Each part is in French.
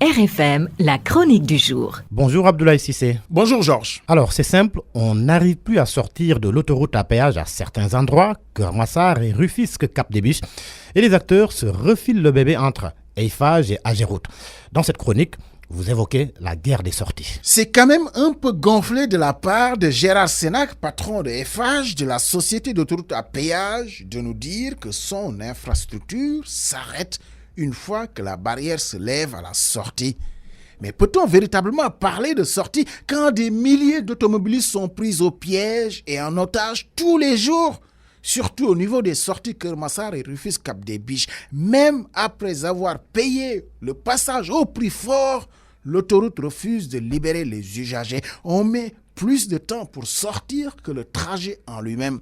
RFM, la chronique du jour. Bonjour Abdoulaye Cissé. Bonjour Georges. Alors c'est simple, on n'arrive plus à sortir de l'autoroute à péage à certains endroits, Keur Massar et Rufisque Cap des Biches, et les acteurs se refilent le bébé entre Eiffage et Ageroute. Dans cette chronique, vous évoquez la guerre des sorties. C'est quand même un peu gonflé de la part de Gérard Sénac, patron de Eiffage, de la société d'autoroute à péage, de nous dire que son infrastructure s'arrête une fois que la barrière se lève à la sortie. Mais peut-on véritablement parler de sortie quand des milliers d'automobilistes sont pris au piège et en otage tous les jours? Surtout au niveau des sorties Keur Massar et Rufisque Cap des Biches. Même après avoir payé le passage au prix fort, l'autoroute refuse de libérer les usagers. On met plus de temps pour sortir que le trajet en lui-même.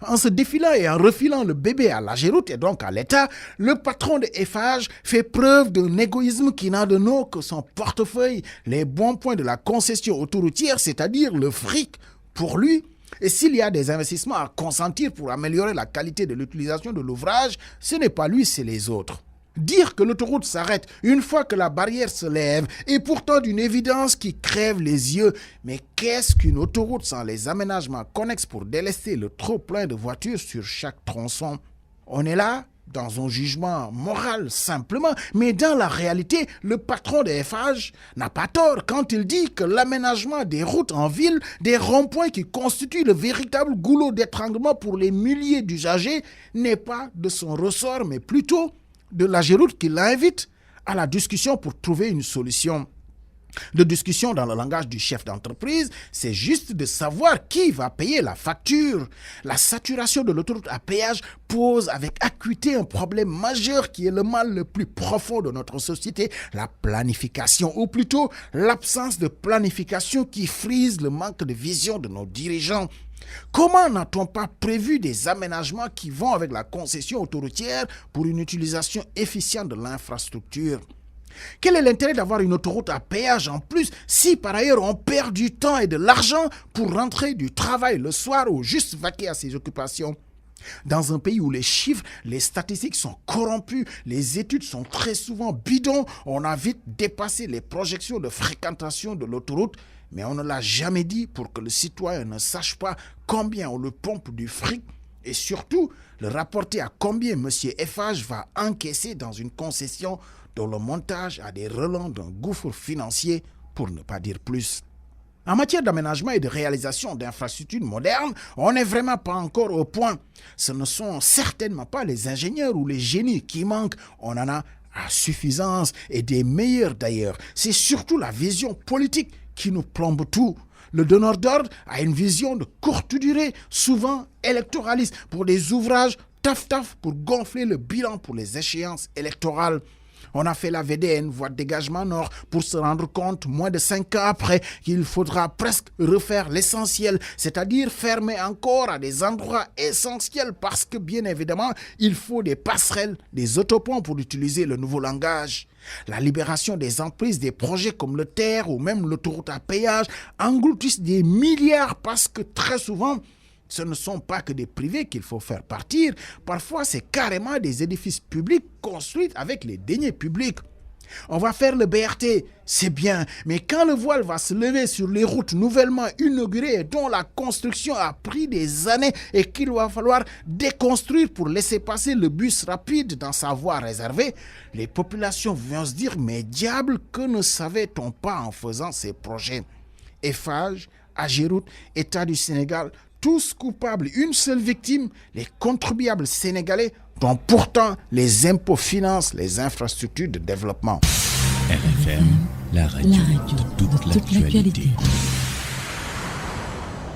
En se défilant et en refilant le bébé à l'Ageroute et donc à l'État, le patron de Eiffage fait preuve d'un égoïsme qui n'a de nom que son portefeuille, les bons points de la concession autoroutière, c'est-à-dire le fric pour lui. Et s'il y a des investissements à consentir pour améliorer la qualité de l'utilisation de l'ouvrage, ce n'est pas lui, c'est les autres. Dire que l'autoroute s'arrête une fois que la barrière se lève est pourtant d'une évidence qui crève les yeux. Mais qu'est-ce qu'une autoroute sans les aménagements connexes pour délester le trop-plein de voitures sur chaque tronçon? On est là dans un jugement moral simplement, mais dans la réalité, le patron de Eiffage n'a pas tort quand il dit que l'aménagement des routes en ville, des ronds-points qui constituent le véritable goulot d'étranglement pour les milliers d'usagers, n'est pas de son ressort, mais plutôt de l'Ageroute qui l'invite à la discussion pour trouver une solution. De discussion dans le langage du chef d'entreprise, c'est juste de savoir qui va payer la facture. La saturation de l'autoroute à péage pose avec acuité un problème majeur qui est le mal le plus profond de notre société, la planification, ou plutôt l'absence de planification qui frise le manque de vision de nos dirigeants. Comment n'a-t-on pas prévu des aménagements qui vont avec la concession autoroutière pour une utilisation efficiente de l'infrastructure? Quel est l'intérêt d'avoir une autoroute à péage en plus si par ailleurs on perd du temps et de l'argent pour rentrer du travail le soir ou juste vaquer à ses occupations? Dans un pays où les chiffres, les statistiques sont corrompus, les études sont très souvent bidons, on a vite dépassé les projections de fréquentation de l'autoroute, mais on ne l'a jamais dit pour que le citoyen ne sache pas combien on le pompe du fric et surtout le rapporter à combien M. Eiffage va encaisser dans une concession dont le montage a des relents d'un gouffre financier pour ne pas dire plus. En matière d'aménagement et de réalisation d'infrastructures modernes, on n'est vraiment pas encore au point. Ce ne sont certainement pas les ingénieurs ou les génies qui manquent. On en a à suffisance et des meilleurs d'ailleurs. C'est surtout la vision politique qui nous plombe tout. Le donneur d'ordre a une vision de courte durée, souvent électoraliste, pour des ouvrages taf-taf pour gonfler le bilan pour les échéances électorales. On a fait la VDN, voie de dégagement nord, pour se rendre compte, moins de 5 ans après, qu'il faudra presque refaire l'essentiel, c'est-à-dire fermer encore à des endroits essentiels parce que, bien évidemment, il faut des passerelles, des autoponts pour utiliser le nouveau langage. La libération des emprises des projets comme le TER ou même l'autoroute à péage engloutissent des milliards parce que très souvent, ce ne sont pas que des privés qu'il faut faire partir. Parfois, c'est carrément des édifices publics construits avec les deniers publics. On va faire le BRT, c'est bien, mais quand le voile va se lever sur les routes nouvellement inaugurées et dont la construction a pris des années et qu'il va falloir déconstruire pour laisser passer le bus rapide dans sa voie réservée, les populations vont se dire « Mais diable, que ne savait-on pas en faisant ces projets ?» Eiffage, Ageroute, État du Sénégal, tous coupables, une seule victime, les contribuables sénégalais dont pourtant les impôts financent les infrastructures de développement. RFM, la radio de toute l'actualité.